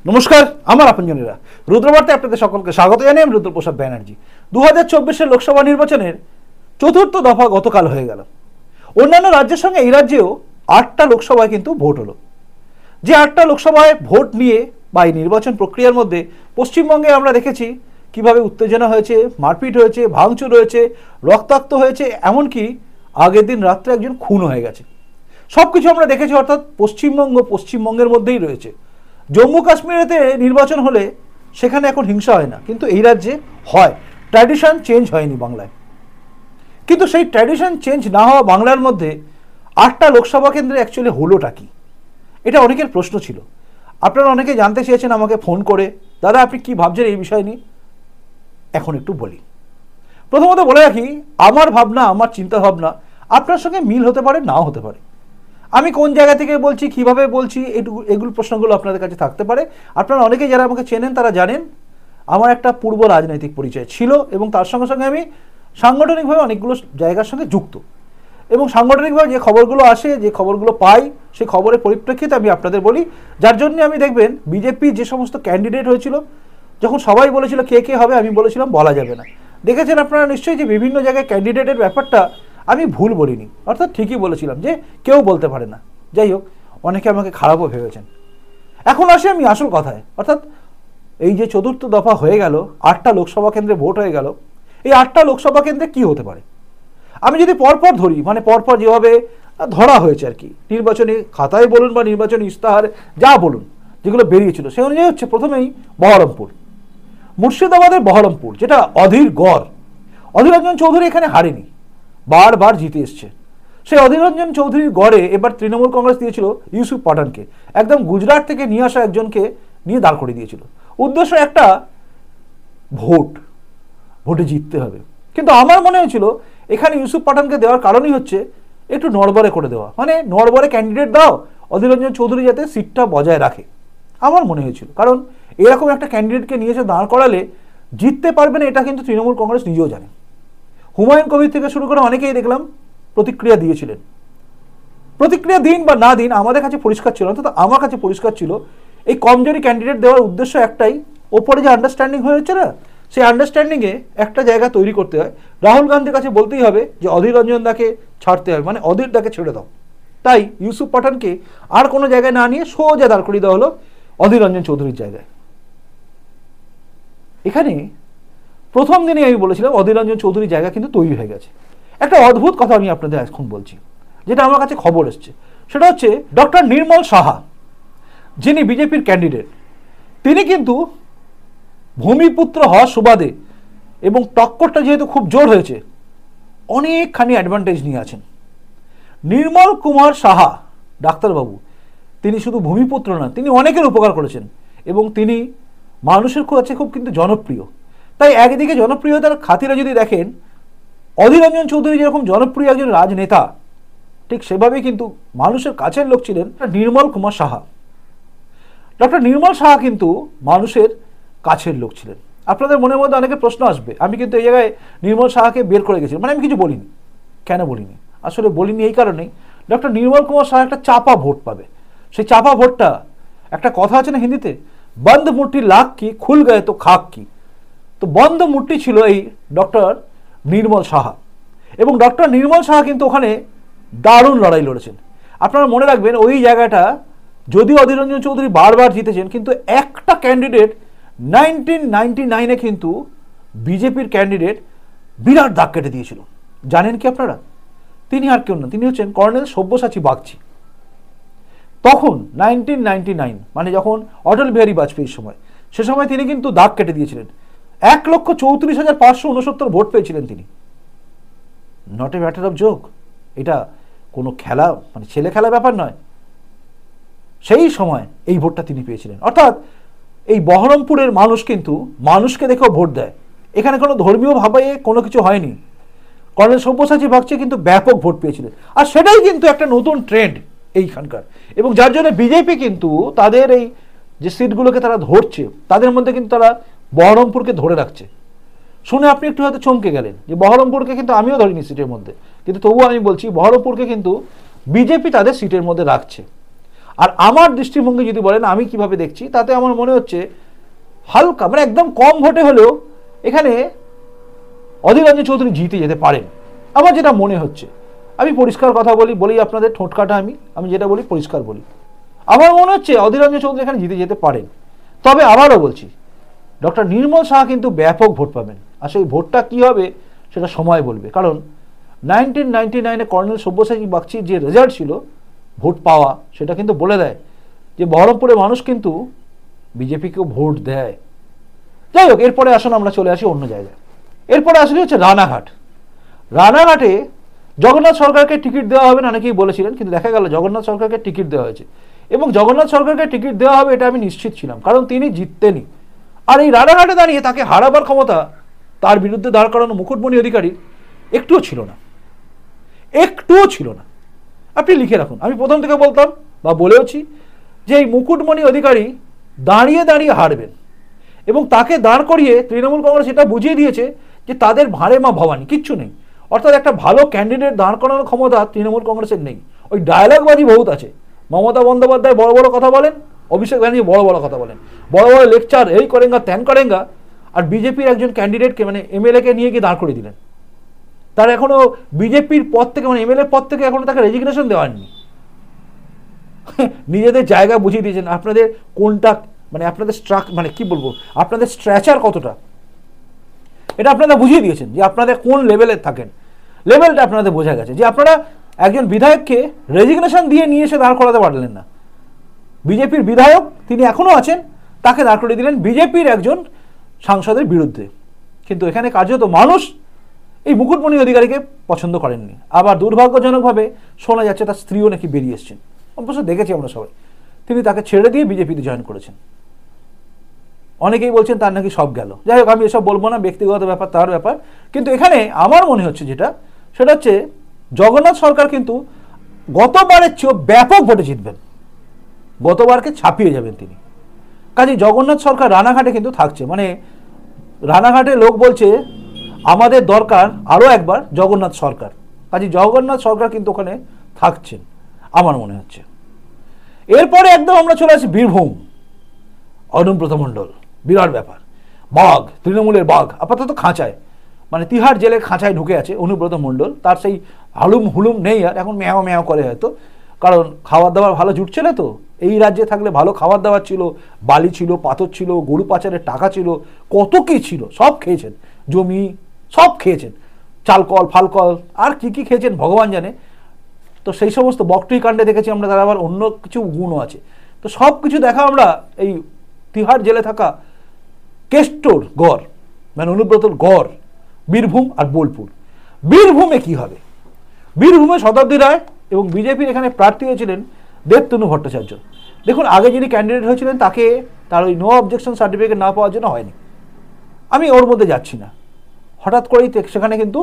নমস্কার, আমার আপনজনেরা রুদ্রবার্তায় আপনাদের সকলকে স্বাগত জানাই। আমি রুদ্রপ্রসাদ ব্যানার্জি। 2024 লোকসভা নির্বাচনের চতুর্থ দফা গতকাল হয়ে গেল। অন্যান্য রাজ্যের সঙ্গে এই রাজ্যেও 8টা লোকসভায় কিন্তু ভোট হলো। যে 8টা লোকসভায় ভোট নিয়ে বা এই নির্বাচন প্রক্রিয়ার মধ্যে পশ্চিমবঙ্গে আমরা দেখেছি কিভাবে উত্তেজনা হয়েছে, মারপিট হয়েছে, ভাঙচুর হয়েছে, রক্তাক্ত হয়েছে, এমনকি আগের দিন রাত্রে একজন খুন হয়ে গেছে। সব কিছু আমরা দেখেছি। অর্থাৎ পশ্চিমবঙ্গের মধ্যেই রয়েছে। জম্মু কাশ্মীরেতে নির্বাচন হলে সেখানে এখন হিংসা হয় না, কিন্তু এই রাজ্যে হয়। ট্র্যাডিশন চেঞ্জ হয়নি বাংলায়, কিন্তু সেই ট্র্যাডিশন চেঞ্জ না হওয়া বাংলার মধ্যে 8টা লোকসভা কেন্দ্রে অ্যাকচুয়ালি হলোটা কি, এটা অনেকের প্রশ্ন ছিল। আপনারা অনেকে জানতে চেয়েছেন আমাকে ফোন করে, দাদা আপনি কি ভাবছেন এই বিষয় নিয়ে। এখন একটু বলি। প্রথমত বলে রাখি, আমার ভাবনা, আমার চিন্তা ভাবনা আপনার সঙ্গে মিল হতে পারে, নাও হতে পারে। আমি কোন জায়গা থেকে বলছি, কিভাবে বলছি, এগুলো প্রশ্নগুলো আপনাদের কাছে থাকতে পারে। আপনারা অনেকে যারা আমাকে চেনেন তারা জানেন আমার একটা পূর্ব রাজনৈতিক পরিচয় ছিল, এবং তার সঙ্গে সঙ্গে আমি সাংগঠনিকভাবে অনেকগুলো জায়গার সঙ্গে যুক্ত। এবং সাংগঠনিকভাবে যে খবরগুলো আসে, যে খবরগুলো পাই, সেই খবরের পরিপ্রেক্ষিতে আমি আপনাদের বলি। যার জন্য আমি দেখবেন বিজেপি যে সমস্ত ক্যান্ডিডেট হয়েছিল, যখন সবাই বলেছিল কে কে হবে, আমি বলেছিলাম বলা যাবে না। দেখেছেন আপনারা নিশ্চয়ই যে বিভিন্ন জায়গায় ক্যান্ডিডেটের ব্যাপারটা আমি ভুল বলিনি, অর্থাৎ ঠিকই বলেছিলাম যে কেউ বলতে পারে না। যাই হোক, অনেকে আমাকে খারাপও ভেবেছেন। এখন আসি আমি আসল কথায়। অর্থাৎ এই যে চতুর্থ দফা হয়ে গেল, 8টা লোকসভা কেন্দ্রে ভোট হয়ে গেল, এই 8টা লোকসভা কেন্দ্রে কি হতে পারে আমি যদি পরপর ধরি, মানে পরপর যেভাবে ধরা হয়েছে আর কি, নির্বাচনী খাতায় বলুন বা নির্বাচনী ইস্তাহার যা বলুন, যেগুলো বেরিয়েছিল সেই অনুযায়ী হচ্ছে। প্রথমেই বহরমপুর, মুর্শিদাবাদের বহরমপুর, যেটা অধীর গড়। অধীর রঞ্জন চৌধুরী এখানে হারেনি, বারবার জিতে এসছে। সেই অধীর রঞ্জন চৌধুরীর গড়ে এবার তৃণমূল কংগ্রেস দিয়েছিল ইউসুফ পাঠানকে, একদম গুজরাট থেকে নিয়ে আসা একজনকে নিয়ে দাঁড় করে দিয়েছিল। উদ্দেশ্য একটা, ভোটে জিততে হবে। কিন্তু আমার মনে হয়েছিল এখানে ইউসুফ পাঠানকে দেওয়ার কারণই হচ্ছে একটু নড়বড়ে করে দেওয়া, মানে নড়বড়ে ক্যান্ডিডেট দাও, অধীর রঞ্জন চৌধুরী যাতে সিটটা বজায় রাখে, আমার মনে হয়েছিল। কারণ এরকম একটা ক্যান্ডিডেটকে নিয়ে এসে দাঁড় করালে জিততে পারবে না, এটা কিন্তু তৃণমূল কংগ্রেস নিজেও জানে। হুমায়ুন কবির থেকে শুরু করে অনেকেই দেখলাম প্রতিক্রিয়া দিয়েছিলেন। প্রতিক্রিয়া দিন বা না দিন আমাদের কাছে পরিষ্কার ছিল, অন্তত আমার কাছে পরিষ্কার ছিল, এই কমজোরি ক্যান্ডিডেট দেওয়ার উদ্দেশ্য একটাই, ওপরে যে আন্ডারস্ট্যান্ডিং হয়েছে না, সেই আন্ডারস্ট্যান্ডিংয়ে একটা জায়গা তৈরি করতে হয়। রাহুল গান্ধীর কাছে বলতেই হবে যে অধীর রঞ্জন দাকে ছাড়তে হবে, মানে অধীর দাকে ছেড়ে দাও। তাই ইউসুফ পাঠানকে আর কোনো জায়গায় না নিয়ে সোজা দাঁড় করিয়ে দেওয়া হলো অধীর রঞ্জন চৌধুরীর জায়গায়। এখানে প্রথম দিনে আমি বলেছিলাম অধীর রঞ্জন চৌধুরীর জায়গা কিন্তু তৈরি হয়ে গেছে। একটা অদ্ভুত কথা আমি আপনাদের এখন বলছি, যেটা আমার কাছে খবর এসছে। সেটা হচ্ছে ডক্টর নির্মল সাহা, যিনি বিজেপির ক্যান্ডিডেট, তিনি কিন্তু ভূমিপুত্র হওয়ার সুবাদে এবং টক্করটা যেহেতু খুব জোর হয়েছে, অনেকখানি অ্যাডভান্টেজ নিয়ে আছেন। নির্মল কুমার সাহা ডাক্তারবাবু, তিনি শুধু ভূমিপুত্র নন, তিনি অনেকের উপকার করেছেন এবং তিনি মানুষের কাছে খুব কিন্তু জনপ্রিয়। তাই একদিকে জনপ্রিয়তার খাতিরে যদি দেখেন, অধীর রঞ্জন চৌধুরী যেরকম জনপ্রিয় একজন রাজনেতা, ঠিক সেভাবেই কিন্তু মানুষের কাছের লোক ছিলেন নির্মল কুমার সাহা। ডক্টর নির্মল সাহা কিন্তু মানুষের কাছের লোক ছিলেন। আপনাদের মনের মধ্যে অনেকের প্রশ্ন আসবে, আমি কিন্তু এই জায়গায় নির্মল সাহাকে বের করে গেছি, মানে আমি কিছু বলিনি। কেন বলিনি? আসলে বলিনি এই কারণেই, ডক্টর নির্মল কুমার সাহা একটা চাপা ভোট পাবে। সেই চাপা ভোটটা, একটা কথা আছে না হিন্দিতে, বন্ধ মুঠি লাখ কি খুল গায়ে তো খাক কি, তো বন্ধ মুঠি ছিল এই ডক্টর নির্মল সাহা। এবং ডক্টর নির্মল সাহা কিন্তু ওখানে দারুণ লড়াই লড়েছেন। আপনারা মনে রাখবেন, ওই জায়গাটা যদিও অধীর রঞ্জন চৌধুরী বারবার জিতেছেন, কিন্তু একটা ক্যান্ডিডেট 1999-এ কিন্তু বিজেপির ক্যান্ডিডেট বিরাট দাগ কেটে দিয়েছিল। জানেন কি আপনারা? তিনি আর কেউ না, তিনি হচ্ছেন কর্নেল সব্যসাচী বাগচি। তখন 1999, মানে যখন অটল বিহারী বাজপেয়ীর সময়, সে সময় তিনি কিন্তু দাগ কেটে দিয়েছিলেন। 1,34,569 ভোট পেয়েছিলেন তিনি। Not a matter of joke, এটা কোনো খেলা, মানে ছেলে খেলা ব্যাপার নয়। সেই সময় এই ভোটটা তিনি পেয়েছিলেন। অর্থাৎ এই বহরমপুরের মানুষ কিন্তু মানুষকে দেখেও ভোট দেয়। এখানে কোনো ধর্মীয় ভাবে কোনো কিছু হয়নি। কর্নেল সব্যসাচী বাগচি কিন্তু ব্যাপক ভোট পেয়েছিলেন, আর সেটাই কিন্তু একটা নতুন ট্রেন্ড এইখানকার। এবং যার জন্য বিজেপি কিন্তু তাদের এই যে সিটগুলোকে তারা ধরছে, তাদের মধ্যে কিন্তু তারা বহরমপুরকে ধরে রাখছে। শুনে আপনি একটু হয়তো চমকে গেলেন যে বহরমপুরকে কিন্তু আমিও ধরিনি সিটের মধ্যে, কিন্তু তবুও আমি বলছি বহরমপুরকে কিন্তু বিজেপি তাদের সিটের মধ্যে রাখছে। আর আমার দৃষ্টিভঙ্গি যদি বলেন আমি কিভাবে দেখছি, তাতে আমার মনে হচ্ছে হালকা মানে একদম কম ভোটে হলেও এখানে অধীর রঞ্জন চৌধুরী জিতে যেতে পারেন, আমার যেটা মনে হচ্ছে। আমি পরিষ্কার কথা বলি আপনাদের ঠোঁট কাটা, আমি যেটা বলি পরিষ্কার বলি। আমার মনে হচ্ছে অধীর রঞ্জন চৌধুরী এখানে জিতে যেতে পারেন। তবে আবারও বলছি, ডক্টর নির্মল সাহা কিন্তু ব্যাপক ভোট পাবেন, আর সেই ভোটটা কী হবে সেটা সময় বলবে। কারণ 1999-এ কর্নেল সব্যসাচী বাগচির যে রেজাল্ট ছিল ভোট পাওয়া, সেটা কিন্তু বলে দেয় যে বহরমপুরের মানুষ কিন্তু বিজেপিকেও ভোট দেয়। যাই হোক, এরপরে আসুন আমরা চলে আসি অন্য জায়গায়। এরপরে আসলে হচ্ছে রানাঘাট। রানাঘাটে জগন্নাথ সরকারকে টিকিট দেওয়া হবে না অনেকেই বলেছিলেন, কিন্তু দেখা গেল জগন্নাথ সরকারকে টিকিট দেওয়া হয়েছে। এবং জগন্নাথ সরকারকে টিকিট দেওয়া হবে এটা আমি নিশ্চিত ছিলাম, কারণ তিনি জিততেনই। আর এই রানাঘাটে দাঁড়িয়ে তাকে হারাবার ক্ষমতা তার বিরুদ্ধে দাঁড় করানো মুকুটমণি অধিকারীর একটুও ছিল না, একটুও ছিল না। আপনি লিখে রাখুন, আমি প্রথম থেকে বলতাম বা বলেওছি যে এই মুকুটমণি অধিকারী দাঁড়িয়ে দাঁড়িয়ে হারবেন, এবং তাকে দাঁড় করিয়ে তৃণমূল কংগ্রেস এটা বুঝিয়ে দিয়েছে যে তাদের ভাঁড়ে মা ভবানী, কিচ্ছু নেই। অর্থাৎ একটা ভালো ক্যান্ডিডেট দাঁড় করানোর ক্ষমতা তৃণমূল কংগ্রেসের নেই। ওই ডায়লগবাজি বহুত আছে। মমতা বন্দ্যোপাধ্যায় বড় বড় কথা বলেন, অভিষেক ব্যানার্জি বড় বড় কথা বলেন, বড় বড় লেকচার, এই করেঙ্গা ত্যান করেঙ্গা। আর বিজেপির একজন ক্যান্ডিডেটকে মানে এমএলএকে নিয়ে গিয়ে দাঁড় করে দিলেন। তার এখনো বিজেপির পদ থেকে মানে এমএলএ পদ থেকে এখনো তাকে রেজিগনেশন দেওয়া হয়নি। নিজেদের জায়গা বুঝিয়ে দিয়েছেন আপনাদের কোনটা মানে আপনাদের মানে কি বলবো, আপনাদের স্ট্রেচার কতটা, এটা আপনারা বুঝিয়ে দিয়েছেন যে আপনাদের কোন লেভেলে থাকেন। লেভেলটা আপনাদের বোঝা গেছে যে আপনারা একজন বিধায়ককে রেজিগনেশন দিয়ে নিয়ে এসে দাঁড় করাতে পারলেন না। বিজেপির বিধায়ক তিনি এখনো আছেন, তাকে দাঁড় করিয়ে দিলেন বিজেপির একজন সাংসদের বিরুদ্ধে। কিন্তু এখানে কার্যত মানুষ এই মুকুটমণি অধিকারীকে পছন্দ করেননি। আবার দুর্ভাগ্যজনকভাবে শোনা যাচ্ছে তার স্ত্রীও নাকি বেরিয়ে এসছেন, অবশ্য দেখেছি আমরা সবাই। তিনি তাকে ছেড়ে দিয়ে বিজেপিতে জয়েন করেছেন। অনেকেই বলছেন তার নাকি সব গেল। যাই হোক, আমি এসব বলবো না, ব্যক্তিগত ব্যাপার, তার ব্যাপার। কিন্তু এখানে আমার মনে হচ্ছে সেটা হচ্ছে জগন্নাথ সরকার কিন্তু গতবারের চেয়েও ব্যাপক ভোটে জিতবেন, গতবারকে ছাপিয়ে যাবেন তিনি। কাজে জগন্নাথ সরকার রানাঘাটে কিন্তু থাকছে, মানে রানাঘাটে লোক বলছে আমাদের দরকার আরও একবার জগন্নাথ সরকার। কাজে জগন্নাথ সরকার কিন্তু ওখানে থাকছেন আমার মনে হচ্ছে। এরপরে একদম আমরা চলে আসি বীরভূম। অনুব্রত মণ্ডল, বিরাট ব্যাপার, বাঘ, তৃণমূলের বাঘ, আপাতত খাঁচায়, মানে তিহার জেলে খাঁচায় ঢুকে আছে অনুব্রত মণ্ডল। তার সেই হালুম হুলুম নেই আর, এখন ম্যাও ম্যাও করে হয়তো, কারণ খাবার দাবার ভালো জুটছে না তো। এই রাজ্যে থাকলে ভালো খাবার দাবার ছিল, বালি ছিল, পাথর ছিল, গরু পাচারের টাকা ছিল, কত কী ছিল, সব খেয়েছেন, জমি সব খেয়েছেন, চালকল ফালকল আর কি কি খেয়েছেন ভগবান জানে। তো সেই সমস্ত বকটুই কাণ্ডে দেখেছি আমরা, তার আবার অন্য কিছু গুণও আছে। তো সব কিছু দেখা আমরা এই তিহার জেলে থাকা কেষ্টর গড়, মানে অনুব্রতর গড়, বীরভূম আর বোলপুর। বীরভূমে কি হবে? বীরভূমে শতাব্দী রায় এবং বিজেপির এখানে প্রার্থী হয়েছিলেন দেবতনু ভট্টাচার্য। দেখুন, আগে যিনি ক্যান্ডিডেট হয়েছিলেন তাকে তার ওই নো অবজেকশন সার্টিফিকেট না পাওয়ার জন্য হয়নি। আমি ওর মধ্যে যাচ্ছি না, হঠাৎ করেই সেখানে কিন্তু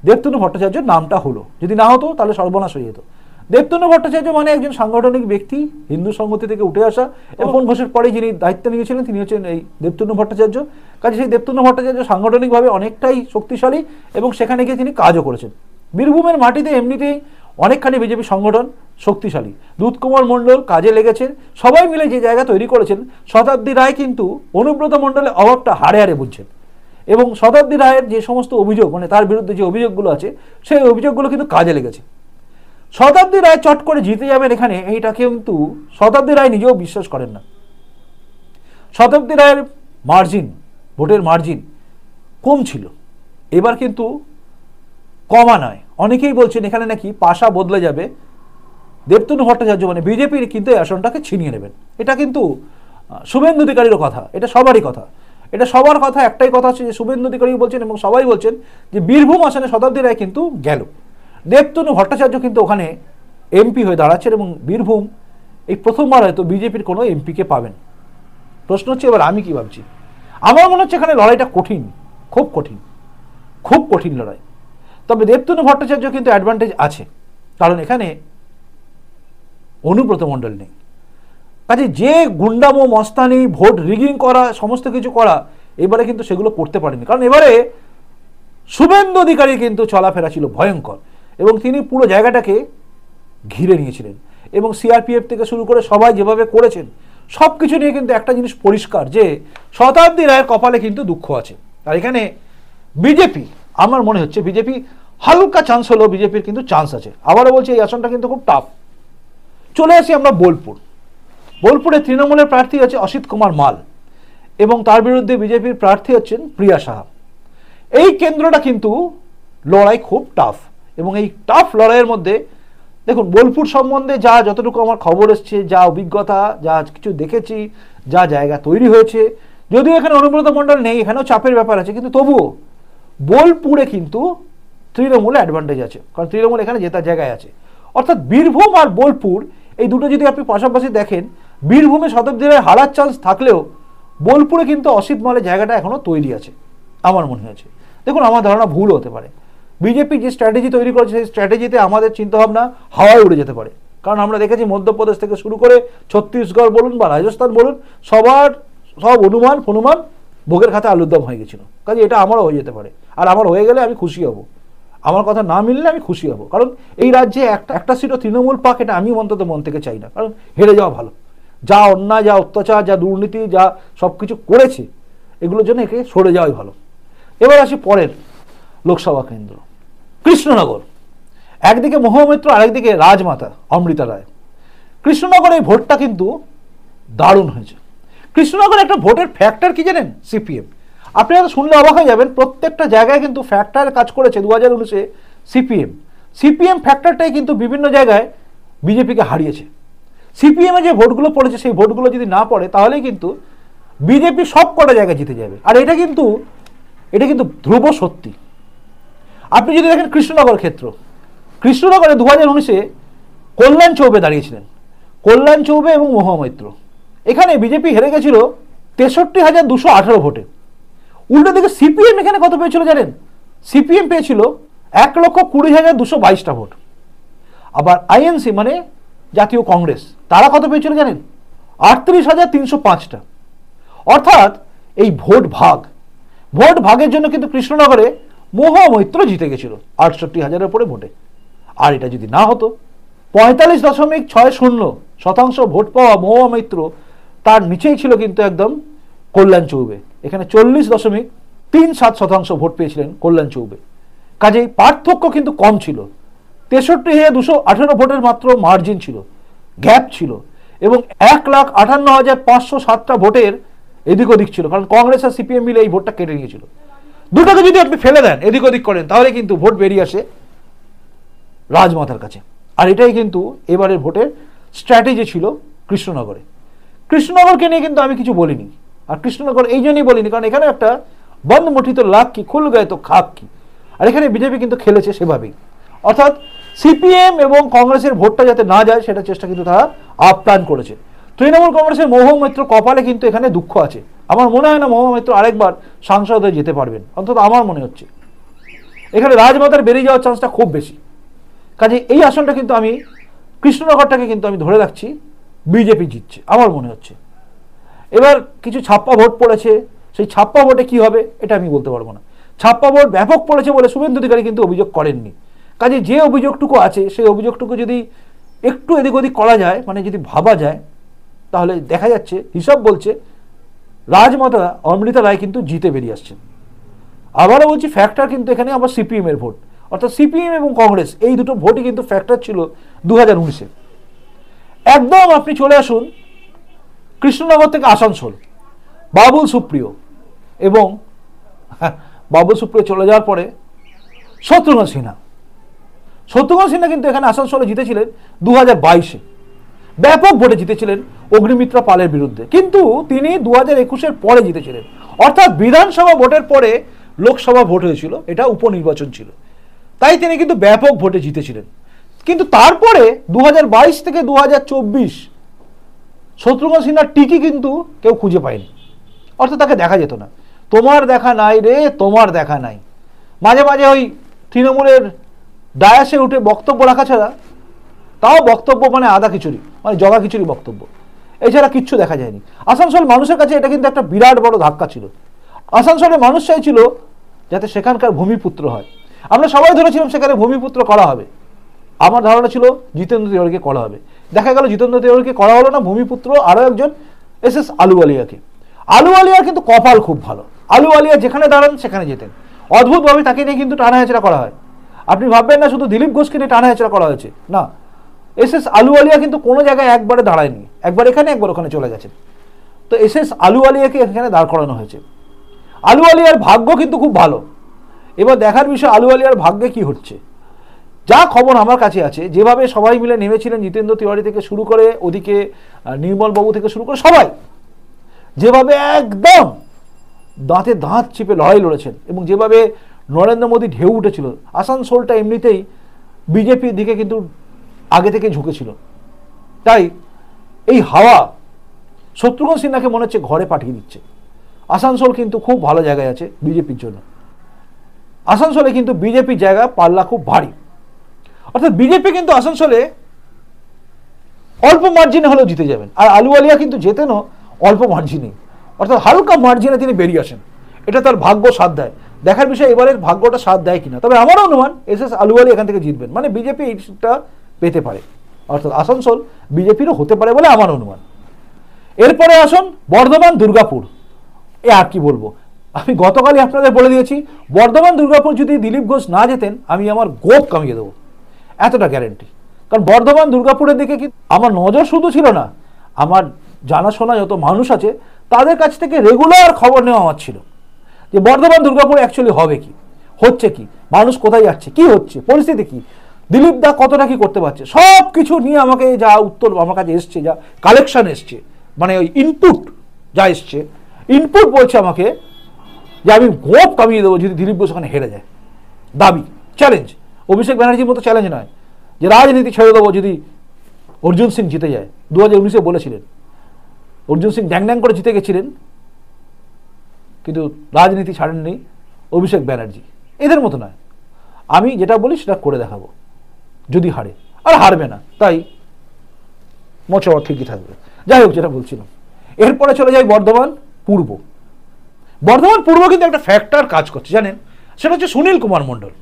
দেবতনু ভট্টাচার্যের নামটা হলো। যদি না হতো তাহলে সর্বনাশ হয়ে যেত। দেবতনু ভট্টাচার্য মানে একজন সাংগঠনিক ব্যক্তি, হিন্দু সংগতি থেকে উঠে আসা। তপন ঘোষের পরে যিনি দায়িত্ব নিয়েছিলেন তিনি হচ্ছেন এই দেবতনু ভট্টাচার্য। কাজে সেই দেবতনু ভট্টাচার্য সাংগঠনিকভাবে অনেকটাই শক্তিশালী এবং সেখানে গিয়ে তিনি কাজও করেছেন। বীরভূমের মাটিতে এমনিতেই অনেকখানি বিজেপি সংগঠন শক্তিশালী। দুধকুমার মণ্ডল কাজে লেগেছেন, সবাই মিলে যে জায়গা তৈরি করেছেন। শতাব্দী রায় কিন্তু অনুব্রত মণ্ডলের অভাবটা হাড়ে হাড়ে বুঝছেন, এবং শতাব্দী রায়ের যে সমস্ত অভিযোগ, মানে তার বিরুদ্ধে যে অভিযোগগুলো আছে সেই অভিযোগগুলো কিন্তু কাজে লেগেছে। শতাব্দী রায় চট করে জিতে যাবেন এখানে, এইটা কিন্তু শতাব্দী রায় নিজেও বিশ্বাস করেন না। শতাব্দী রায়ের মার্জিন, ভোটের মার্জিন কম ছিল, এবার কিন্তু কমা নয়। অনেকেই বলছেন এখানে নাকি পাশা বদলে যাবে, দেবতনু ভট্টাচার্য মানে বিজেপির কিন্তু এই আসনটাকে ছিনিয়ে নেবেন। এটা কিন্তু শুভেন্দু অধিকারীরও কথা, এটা সবারই কথা, এটা সবার কথা। একটাই কথা হচ্ছে যে শুভেন্দু অধিকারী বলছেন এবং সবাই বলছেন যে বীরভূম আসনে শতাব্দী রায় কিন্তু গেল, দেবতনু ভট্টাচার্য কিন্তু ওখানে এমপি হয়ে দাঁড়াচ্ছেন, এবং বীরভূম এই প্রথমবার হয়তো বিজেপির কোনো এমপিকে পাবেন। প্রশ্ন হচ্ছে এবার আমি কি ভাবছি, আমার মনে হচ্ছে এখানে লড়াইটা কঠিন, খুব কঠিন, খুব কঠিন লড়াই। তবে দেবতনু ভট্টাচার্য কিন্তু অ্যাডভান্টেজ আছে, কারণ এখানে অনুব্রত মণ্ডল নেই। কাজে যে গুন্ডামো মস্তানি, ভোট রিগিং করা, সমস্ত কিছু করা, এবারে কিন্তু সেগুলো করতে পারেনি। কারণ এবারে শুভেন্দু অধিকারী কিন্তু চলাফেরা ছিল ভয়ঙ্কর, এবং তিনি পুরো জায়গাটাকে ঘিরে নিয়েছিলেন। এবং সিআরপিএফ থেকে শুরু করে সবাই যেভাবে করেছেন সব কিছু নিয়ে কিন্তু একটা জিনিস পরিষ্কার যে শতাব্দী রায়ের কপালে কিন্তু দুঃখ আছে। আর এখানে বিজেপি, আমার মনে হচ্ছে বিজেপি হালকা চান্স হলেও বিজেপির কিন্তু চান্স আছে। আবারও বলছি এই আসনটা কিন্তু খুব টাফ। চলে আসি আমরা বোলপুর। বোলপুরে তৃণমূলের প্রার্থী হচ্ছে অসিত কুমার মাল এবং তার বিরুদ্ধে বিজেপির প্রার্থী হচ্ছেন প্রিয়া সাহা। এই কেন্দ্রটা কিন্তু লড়াই খুব টাফ এবং এই টাফ লড়াইয়ের মধ্যে দেখুন বোলপুর সম্বন্ধে যতটুকু আমার খবর এসছে, যা অভিজ্ঞতা, যা কিছু দেখেছি, যা জায়গা তৈরি হয়েছে, যদিও এখানে অনুব্রত মণ্ডল নেই, এখানেও চাপের ব্যাপার আছে, কিন্তু তবুও বোলপুরে কিন্তু তৃণমূলে অ্যাডভান্টেজ আছে, কারণ তৃণমূল এখানে জেতার জায়গায় আছে। অর্থাৎ বীরভূম আর বোলপুর এই দুটো যদি আপনি পাশাপাশি দেখেন, বীরভূমে শতাব্দী রায় হারার চান্স থাকলেও বোলপুরে কিন্তু অসিত মালের জায়গাটা এখনো তৈরি আছে আমার মনে হয়েছে। দেখুন আমার ধারণা ভুল হতে পারে, বিজেপি যে স্ট্র্যাটেজি তৈরি করেছে সেই স্ট্র্যাটেজিতে আমাদের চিন্তাভাবনা হাওয়ায় উড়ে যেতে পারে, কারণ আমরা দেখেছি মধ্যপ্রদেশ থেকে শুরু করে ছত্তিশগড় বলুন বা রাজস্থান বলুন, সব অনুমান ফনুমান ভোগের খাতে আলুর দম হয়ে গেছিল। কাজে এটা আমারও হয়ে যেতে পারে, আর আমার হয়ে গেলে আমি খুশি হব, আমার কথা না মিললে আমি খুশি হব, কারণ এই রাজ্যে একটা সিটও তৃণমূল পাক এটা আমি অন্তত মন থেকে চাই না, কারণ হেরে যাওয়া ভালো। যা অন্যায়, যা অত্যাচার, যা দুর্নীতি, যা সব কিছু করেছে এগুলোর জন্য একে সরে যাওয়াই ভালো। এবার আসি পরের লোকসভা কেন্দ্র কৃষ্ণনগর। একদিকে মহামৈত্র, আরেকদিকে রাজমাতা অমৃতা রায়। কৃষ্ণনগর এই ভোটটা কিন্তু দারুণ হয়েছে। কৃষ্ণনগর একটা ভোটের ফ্যাক্টর কি জানেন? সিপিএম। আপনি হয়তো শুনলে অবাক হয়ে যাবেন, প্রত্যেকটা জায়গায় কিন্তু ফ্যাক্টর কাজ করেছে 2019-এ সিপিএম ফ্যাক্টরটাই কিন্তু বিভিন্ন জায়গায় বিজেপিকে হারিয়েছে। সিপিএমে যে ভোটগুলো পড়েছে সেই ভোটগুলো যদি না পড়ে তাহলেই কিন্তু বিজেপি সব কটা জায়গায় জিতে যাবে, আর এটা কিন্তু ধ্রুব সত্যি। আপনি যদি দেখেন কৃষ্ণনগর ক্ষেত্র, কৃষ্ণনগরে 2019-এ কল্যাণ চৌবে দাঁড়িয়েছিলেন, কল্যাণ চৌবে এবং মহামৈত্র। এখানে বিজেপি হেরে গেছিল 63,218 ভোটে। উল্টো দিকে সিপিএম এখানে কত পেয়েছিল জানেন? সিপিএম পেয়েছিল 1,20,222টা ভোট। আবার আইএনসি মানে জাতীয় কংগ্রেস, তারা কত পেয়েছিল জানেন? 38,305টা। অর্থাৎ এই ভোট ভাগের জন্য কিন্তু কৃষ্ণনগরে মহামৈত্র জিতে গেছিল 68,000-এর উপরে ভোটে। আর এটা যদি না হতো, 45.60% ভোট পাওয়া মহামৈত্র, তার নিচেই ছিল কিন্তু একদম কল্যাণ চৌবে। এখানে 40.37% ভোট পেয়েছিলেন কল্যাণ চৌবে। কাজেই পার্থক্য কিন্তু কম ছিল, 63,218 ভোটের মাত্র মার্জিন ছিল, গ্যাপ ছিল, এবং 1,58,507টা ভোটের এদিক ওদিক ছিল, কারণ কংগ্রেস আর সিপিএম মিলে এই ভোটটা কেটে নিয়েছিল। দুটোকে যদি আপনি ফেলে দেন, এদিক ওদিক করেন, তাহলে কিন্তু ভোট বেরিয়ে আসে রাজমাতার কাছে। আর এটাই কিন্তু এবারের ভোটের স্ট্র্যাটেজি ছিল কৃষ্ণনগরে। কৃষ্ণনগরকে নিয়ে কিন্তু আমি কিছু বলিনি, আর কৃষ্ণনগর এই জন্যই বলিনি কারণ এখানে একটা বন্ধ মুঠিত লাভ কি, খুল গায়ে তো খাক কি। আর এখানে বিজেপি কিন্তু খেলেছে সেভাবেই, অর্থাৎ সিপিএম এবং কংগ্রেসের ভোটটা যাতে না যায় সেটা চেষ্টা কিন্তু তারা আপ্রাণ করেছে। তৃণমূল কংগ্রেসের মহামৈত্র কপালে কিন্তু এখানে দুঃখ আছে। আমার মনে হয় না মহামৈত্র আরেকবার সাংসদ হয়ে যেতে পারবেন, অন্তত আমার মনে হচ্ছে এখানে রাজমাতার বেরিয়ে যাওয়ার চান্সটা খুব বেশি। কাজে এই আসনটা কিন্তু আমি কৃষ্ণনগরটাকে কিন্তু আমি ধরে রাখছি বিজেপি জিতছে আমার মনে হচ্ছে। এবার কিছু ছাপ্পা ভোট পড়েছে, সেই ছাপ্পা ভোটে কি হবে এটা আমি বলতে পারবো না। ছাপ্পা ভোট ব্যাপক পড়েছে বলে শুভেন্দু অধিকারী কিন্তু অভিযোগ করেননি। কাজে যে অভিযোগটুকু আছে সেই অভিযোগটুকু যদি একটু এদিক ওদিক করা যায়, মানে যদি ভাবা যায়, তাহলে দেখা যাচ্ছে হিসাব বলছে রাজমাতা অমৃতা রায় কিন্তু জিতে বেরিয়ে আসছেন। আবারও বলছি ফ্যাক্টর কিন্তু এখানে আবার সিপিএম এর ভোট, অর্থাৎ সিপিএম এবং কংগ্রেস এই দুটো ভোটই কিন্তু ফ্যাক্টর ছিল 2019-এ। একদম আপনি চলে আসুন কৃষ্ণনগর থেকে আসানসোল, বাবুল সুপ্রিয় এবং বাবুল সুপ্রিয় চলে যাওয়ার পরে শত্রুঘ্ন সিনহা কিন্তু এখানে আসানসোলে জিতেছিলেন 2022-এ, ব্যাপক ভোটে জিতেছিলেন অগ্নিমিত্রা পালের বিরুদ্ধে, কিন্তু তিনি 2021-এর পরে জিতেছিলেন। অর্থাৎ বিধানসভা ভোটের পরে লোকসভা ভোট হয়েছিল, এটা উপনির্বাচন ছিল, তাই তিনি কিন্তু ব্যাপক ভোটে জিতেছিলেন। কিন্তু তারপরে 2022 থেকে 2024 শত্রুঘ্ন সিনহার টিকি কিন্তু কেউ খুঁজে পায়নি, অর্থাৎ তাকে দেখা যেত না। তোমার দেখা নাই রে, তোমার দেখা নাই। মাঝে মাঝে ওই তৃণমূলের ডায়াসে উঠে বক্তব্য রাখা ছাড়া, তাও বক্তব্য মানে আদা খিচুড়ি, মানে জগা খিচুড়ি বক্তব্য, এছাড়া কিচ্ছু দেখা যায়নি। আসানসোল মানুষের কাছে এটা কিন্তু একটা বিরাট বড় ধাক্কা ছিল। আসানসোলের মানুষ চাইছিল যাতে সেখানকার ভূমিপুত্র হয়। আমরা সবাই ধরেছিলাম সেখানে ভূমিপুত্র করা হবে, আমার ধারণা ছিল জিতেন্দ্র তিওয়ারিকে করা হবে, দেখা গেল জিতেন্দ্র তিওয়ারিকে করা হলো না, ভূমিপুত্র আরও একজন এসএস আলুওয়ালিয়াকে। আলুওয়ালিয়ার কিন্তু কপাল খুব ভালো, আলুওয়ালিয়া যেখানে দাঁড়ান সেখানে যেতেন। অদ্ভুতভাবে তাকে নিয়ে কিন্তু টানা হেঁচড়া করা হয়। আপনি ভাববেন না শুধু দিলীপ ঘোষকে নিয়ে টানা হেঁচড়া করা হয়েছে, না, এসএস আলুওয়ালিয়া কিন্তু কোনো জায়গায় একবারে দাঁড়ায়নি, একবার এখানে একবার ওখানে চলে গেছেন। তো এসএস আলুওয়ালিয়াকে এখানে দাঁড় করানো হয়েছে। আলুওয়ালিয়ার ভাগ্য কিন্তু খুব ভালো। এবার দেখার বিষয় আলুওয়ালিয়ার ভাগ্যে কি হচ্ছে। যা খবর আমার কাছে আছে, যেভাবে সবাই মিলে নেমেছিলেন, জিতেন্দ্র তিওয়ারি থেকে শুরু করে ওদিকে নির্মলবাবু থেকে শুরু করে সবাই যেভাবে একদম দাঁতে দাঁত চেপে লড়াই লড়েছেন, এবং যেভাবে নরেন্দ্র মোদী ঢেউ উঠেছিল, আসানসোলটা এমনিতেই বিজেপির দিকে কিন্তু আগে থেকে ঝুঁকেছিল। তাই এই হাওয়া শত্রুঘ্ন সিনহাকে মনে হচ্ছে ঘরে পাঠিয়ে দিচ্ছে। আসানসোল কিন্তু খুব ভালো জায়গায় আছে বিজেপির জন্য। আসানসোলে কিন্তু বিজেপির জায়গা পাল্লা খুব ভারী, অর্থাৎ বিজেপি কিন্তু আসানসোলে অল্প মার্জিনে হলেও জিতে যাবেন। আর আলুওয়ালিয়া কিন্তু জেতেনও অল্প মার্জিনে, অর্থাৎ হালকা মার্জিনে তিনি বেরিয়ে আসেন। এটা তার ভাগ্য সাথ দেয়। দেখার বিষয় এবারের ভাগ্যটা সাথ দেয় কিনা। তবে আমার অনুমান এসএস আলুওয়ালিয়া এখান থেকে জিতবেন, মানে বিজেপি এই সিটটা পেতে পারে, অর্থাৎ আসানসোল বিজেপিরও হতে পারে বলে আমার অনুমান। এরপরে আসুন বর্ধমান দুর্গাপুর। এ আর কি বলবো, আমি গতকালই আপনাদের বলে দিয়েছি, বর্ধমান দুর্গাপুর যদি দিলীপ ঘোষ না যেতেন আমি আমার গোপ কামিয়ে দেবো, এতটা গ্যারেন্টি। কারণ বর্ধমান দুর্গাপুরের দিকে কি আমার নজর শুধু ছিল না, আমার জানাশোনা যত মানুষ আছে তাদের কাছ থেকে রেগুলার খবর নেওয়া আমার ছিল যে বর্ধমান দুর্গাপুর অ্যাকচুয়ালি হবে কি, হচ্ছে কি, মানুষ কোথায় যাচ্ছে, কি হচ্ছে, পরিস্থিতি কি, দিলীপ দা কতটা কি করতে পারছে, সব কিছু নিয়ে আমাকে যা উত্তর আমার কাছে এসছে, যা কালেকশন এসছে, মানে ওই ইনপুট যা এসছে, ইনপুট বলছে আমাকে যে আমি গোপ কামিয়ে দেবো যদি দিলীপ ঘোষ ওখানে হেরে যায়। দাবি, চ্যালেঞ্জ, অভিষেক ব্যানার্জির মতো চ্যালেঞ্জ নয় যে রাজনীতি ছেড়ে দেবো যদি অর্জুন সিং জিতে যায়। 2019-এ বলেছিলেন, অর্জুন সিং ড্যাং ড্যাং করে জিতে গেছিলেন, কিন্তু রাজনীতি ছাড়েননি অভিষেক ব্যানার্জি। এদের মতো নয়, আমি যেটা বলি সেটা করে দেখাবো যদি হারে, আর হারবে না, তাই মোচড় ঠিকই থাকবে। যাই হোক, যেটা বলছিলাম, এরপরে চলে যাই বর্ধমান পূর্ব। বর্ধমান পূর্ব কিন্তু একটা ফ্যাক্টর কাজ করছে জানেন, সেটা হচ্ছে সুনীল কুমার মণ্ডল।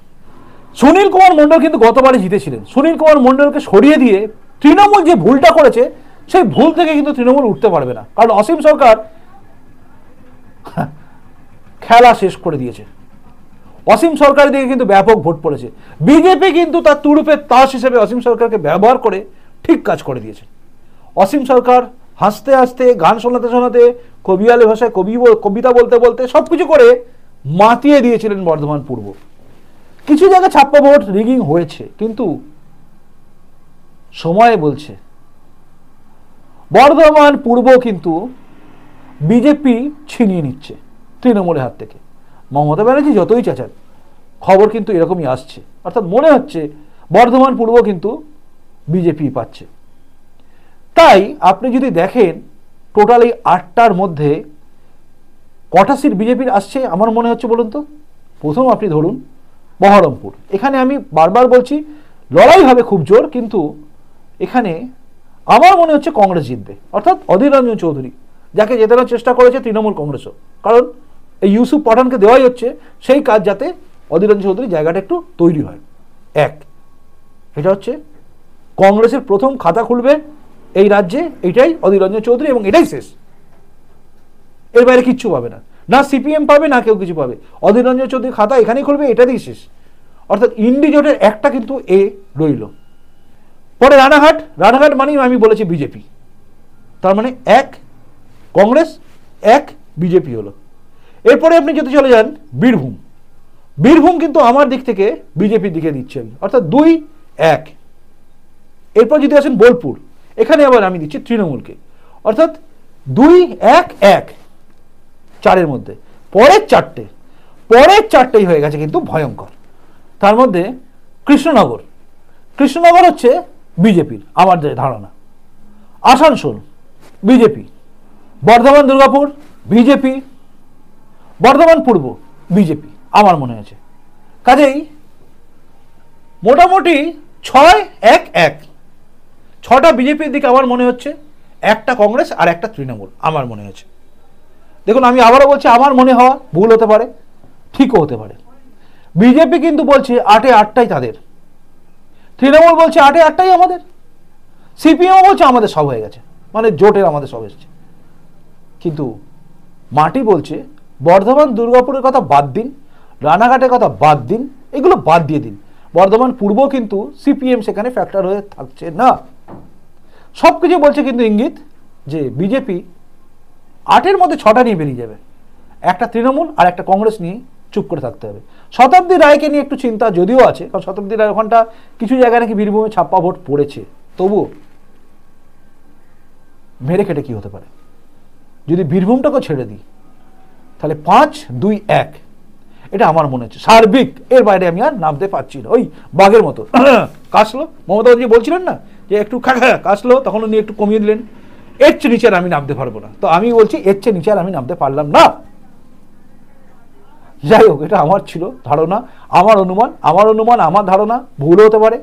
সুনীল কুমার মণ্ডল কিন্তু গতবারে জিতেছিলেন। সুনীল কুমার মণ্ডলকে সরিয়ে দিয়ে তৃণমূল যে ভুলটা করেছে সেই ভুল থেকে কিন্তু তৃণমূল উঠতে পারবে না, কারণ অসীম সরকার খেলা শেষ করে দিয়েছে। অসীম সরকারের দিকে কিন্তু ব্যাপক ভোট পড়েছে। বিজেপি কিন্তু তার তুরুপের তাস হিসেবে অসীম সরকারকে ব্যবহার করে ঠিক কাজ করে দিয়েছে। অসীম সরকার হাসতে হাসতে, গান শোনাতে শোনাতে, কবিয়ালি ভাষায় কবিতা বলতে বলতে সবকিছু করে মাতিয়ে দিয়েছিলেন বর্ধমান পূর্ব। কিছু জায়গায় ছাপ্পা ভোট রিগিং হয়েছে, কিন্তু সময় বলছে বর্ধমান পূর্ব কিন্তু বিজেপি ছিনিয়ে নিচ্ছে তৃণমূলের হাত থেকে। মমতা ব্যানার্জি যতই চেঁচান, খবর কিন্তু এরকমই আসছে, অর্থাৎ মনে হচ্ছে বর্ধমান পূর্ব কিন্তু বিজেপি পাচ্ছে। তাই আপনি যদি দেখেন টোটাল এই 8টার মধ্যে কটা সিট বিজেপির আসছে আমার মনে হচ্ছে বলুন তো। প্রথম আপনি ধরুন বহরমপুর, এখানে আমি বারবার বলছি লড়াই হবে খুব জোর, কিন্তু এখানে আমার মনে হচ্ছে কংগ্রেস জিতবে, অর্থাৎ অধীর রঞ্জন চৌধুরী যাকে জেতানোর চেষ্টা করেছে তৃণমূল কংগ্রেসও, কারণ এই ইউসুফ পাঠানকে দেওয়াই হচ্ছে সেই কাজ যাতে অধীর রঞ্জন চৌধুরী জায়গাটা একটু তৈরি হয়। এটা হচ্ছে কংগ্রেসের প্রথম খাতা খুলবে এই রাজ্যে, এটাই অধীর রঞ্জন চৌধুরী, এবং এটাই শেষ। এর বাইরে কিচ্ছু পাবে না, না সিপিএম পাবে না কেউ কিছু পাবে। অধীর রঞ্জন চৌধুরী খাতা এখানেই খুলবে, এটাতেই শেষ। অর্থাৎ ইন্ডি জোটের একটা কিন্তু এ রইল। পরে রানাঘাট মানেই আমি বলেছি বিজেপি, তার মানে 1 কংগ্রেস 1 বিজেপি হলো। এরপরে আপনি যদি চলে যান বীরভূম কিন্তু আমার দিক থেকে বিজেপির দিকে দিচ্ছে আমি, অর্থাৎ 2-1। এরপর যদি আসেন বোলপুর, এখানে আবার আমি দিচ্ছি তৃণমূলকে, অর্থাৎ 2-1-1 4-এর মধ্যে। পরের চারটেই হয়ে গেছে কিন্তু ভয়ঙ্কর। তার মধ্যে কৃষ্ণনগর হচ্ছে বিজেপির, আমার যে ধারণা। আসানসোল বিজেপি, বর্ধমান দুর্গাপুর বিজেপি, বর্ধমান পূর্ব বিজেপি আমার মনে হয়েছে। কাজেই মোটামুটি 6-1-1, 6টা বিজেপির দিকে আমার মনে হচ্ছে, 1টা কংগ্রেস আর 1টা তৃণমূল আমার মনে হয়েছে। দেখুন আমি আবারও বলছি, আমার মনে হওয়া ভুল হতে পারে, ঠিকও হতে পারে। বিজেপি কিন্তু বলছে 8-8টাই তাদের, তৃণমূল বলছে 8-8টাই আমাদের। সিপিএম বলছে আমাদের সব হয়ে গেছে, মানে জোটের আমাদের সব এসছে। কিন্তু মাটি বলছে বর্ধমান দুর্গাপুরের কথা বাদ দিন, রানাঘাটের কথা বাদ দিন, এগুলো বাদ দিয়ে দিন, বর্ধমান পূর্ব কিন্তু সিপিএম সেখানে ফ্যাক্টর হয়ে থাকছে না। সব কিছু বলছে কিন্তু ইঙ্গিত যে বিজেপি 8-এর মধ্যে 6টা নিয়ে বেরিয়ে যাবে, একটা তৃণমূল আর একটা কংগ্রেস নিয়ে চুপ করে থাকতে হবে। শতাব্দী রায়কে নিয়ে একটু চিন্তা যদিও আছে, কারণ শতাব্দী রায় ওখানটা কিছু জায়গায় নাকি বীরভূমে ছাপ্পা ভোট পড়েছে, তবুও মেরে কেটে কি হতে পারে। যদি বীরভূমটাকেও ছেড়ে দিই তাহলে 5-2-1, এটা আমার মনে হচ্ছে সার্বিক, এর বাইরে আমি আর নামতে পারছি না। ওই বাঘের মতো কাশলো, মমতা ব্যানার্জি বলছিলেন না যে একটু কাশলো, তখন উনি একটু কমিয়ে দিলেন, এর চেয়ে নিচে আর আমি নামতে পারবো না। তো আমি বলছি এর চেয়ে নিচে আর আমি নামতে পারলাম না। যাই হোক, এটা আমার ছিল ধারণা, আমার অনুমান, আমার ধারণা ভুলও হতে পারে,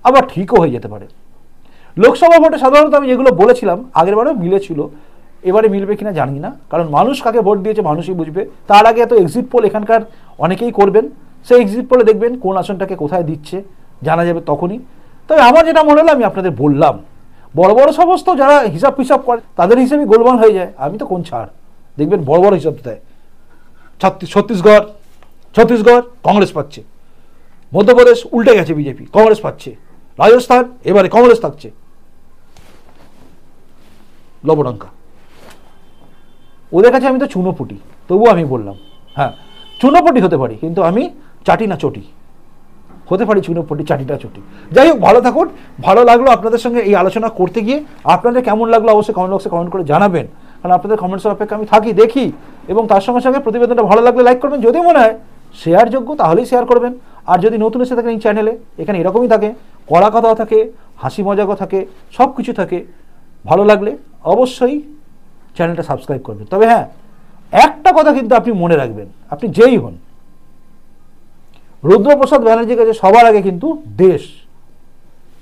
আবার ঠিকও হয়ে যেতে পারে। লোকসভা ভোটে সাধারণত আমি যেগুলো বলেছিলাম আগের বারেও মিলেছিল, এবারে মিলবে কিনা জানি না, কারণ মানুষ কাকে ভোট দিয়েছে মানুষই বুঝবে। তার আগে এত এক্সিট পোল এখানকার অনেকেই করবেন, সেই এক্সিট পোলে দেখবেন কোন আসনটাকে কোথায় দিচ্ছে জানা যাবে তখনই। তবে আমার যেটা মনে হলো আমি আপনাদের বললাম, বড় বড় সমস্ত যারা হিসাব ফিসাব করে তাদের হিসেবে গোলমাল হয়ে যায়, আমি তো কোন ছাড়, দেখবেন বড় বড় হিসাব দেয়। ছত্তিশগড় কংগ্রেস পাচ্ছে, মধ্যপ্রদেশ উল্টে গেছে, বিজেপি কংগ্রেস পাচ্ছে, রাজস্থান এবারে কংগ্রেস থাকছে, লবডঙ্কা। ওদের কাছে আমি তো চুনোপুটি, তবুও আমি বললাম হ্যাঁ চুনোপুটি হতে পারি, কিন্তু আমি চাটি না চটি হতে পারি, চুনোপুটি চাটিটা চটি। যাই হোক, ভালো থাকুন। ভালো লাগলো আপনাদের সঙ্গে এই আলোচনা করতে গিয়ে। আপনাদের কেমন লাগলো অবশ্যই কমেন্ট বক্সে কমেন্ট করে জানাবেন, কারণ আপনাদের কমেন্টসের অপেক্ষা আমি থাকি, দেখি, এবং তার সঙ্গে সঙ্গে প্রতিবেদনটা ভালো লাগলে লাইক করবেন, যদি মনে হয় শেয়ার যোগ্য তাহলেই শেয়ার করবেন। আর যদি নতুন এসে থাকেন এই চ্যানেলে, এখানে এরকমই থাকে, কড়া কথাও থাকে, হাসি মজাকও থাকে, সব কিছু থাকে। ভালো লাগলে অবশ্যই চ্যানেলটা সাবস্ক্রাইব করবেন। তবে হ্যাঁ, একটা কথা কিন্তু আপনি মনে রাখবেন, আপনি যেই হন, রুদ্রপ্রসাদ ব্যানার্জির কাছে সবার আগে কিন্তু দেশ,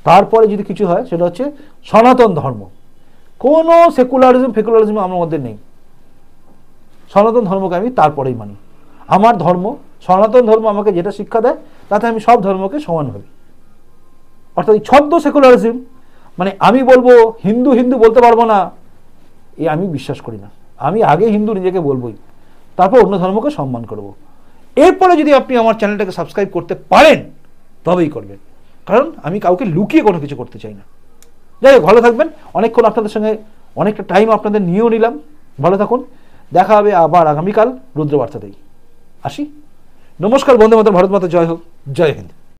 তারপরে যদি কিছু হয় সেটা হচ্ছে সনাতন ধর্ম। কোনো ফেকুলারিজম আমার মধ্যে নেই। সনাতন ধর্মকে আমি তারপরেই মানি। আমার ধর্ম, সনাতন ধর্ম আমাকে যেটা শিক্ষা দেয় তাতে আমি সব ধর্মকে সমান ভাবি। অর্থাৎ এই ছদ্ম সেকুলারিজম, মানে আমি বলবো হিন্দু বলতে পারবো না, এ আমি বিশ্বাস করি না। আমি আগে হিন্দু নিজেকে বলবোই, তারপর অন্য ধর্মকে সম্মান করব। এরপরে যদি আপনি আমার চ্যানেলটাকে সাবস্ক্রাইব করতে পারেন তবেই করবেন, কারণ আমি কাউকে লুকিয়ে কোনো কিছু করতে চাই না। যাই হোক, ভালো থাকবেন। অনেকক্ষণ আপনাদের সঙ্গে অনেকটা টাইম আপনাদের নিয়েও নিলাম। ভালো থাকুন, দেখা হবে আবার আগামীকাল রুদ্রবার্তাতেই। আসি, নমস্কার, বন্দে মাতরম, ভারত মাতা জয় হোক, জয় হিন্দ।